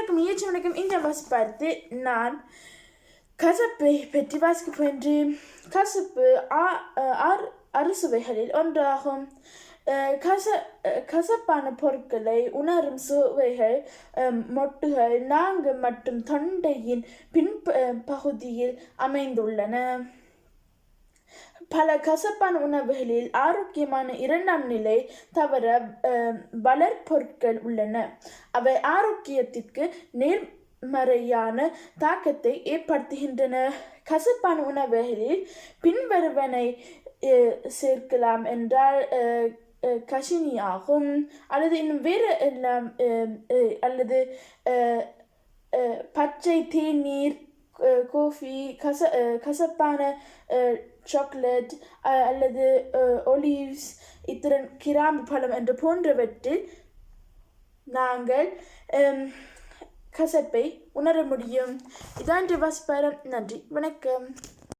அனைவருக்கும் வணக்கம். இந்த வாசிப்பார்த்து நான் கசப்பை பற்றி வாசிக்கப் போகின்றேன். கசப்பு அறுசுவைகளில் ஒன்றாகும். கசப்பான பொருட்களை உணரும் சுவைகள் மொட்டுகள் நான்கு மற்றும் தொண்டையின் பின்பகுதியில் அமைந்துள்ளன. பல கசப்பான உணவுகளில் ஆரோக்கியமான இரண்டாம் நிலை தவிர வளர்பொருட்கள் உள்ளன. அவை ஆரோக்கியத்திற்கு நேர்மறையான தாக்கத்தை ஏற்படுத்துகின்றன. கசப்பான உணவுகளில் பின்வருவனை சேர்க்கலாம் என்றால் கசினி ஆகும், அல்லது இன்னும் வேறு எல்லாம், அல்லது பச்சை தேநீர், காஃபி, கசப்பான சாக்லேட் அல்லது ஒலிவ்ஸ், இத்திரன் கிராம்பு பழம் என்ற போன்றவற்றில் நாங்கள் கசப்பை உணர முடியும். இதான் வாசிப்பாரம். நன்றி, வணக்கம்.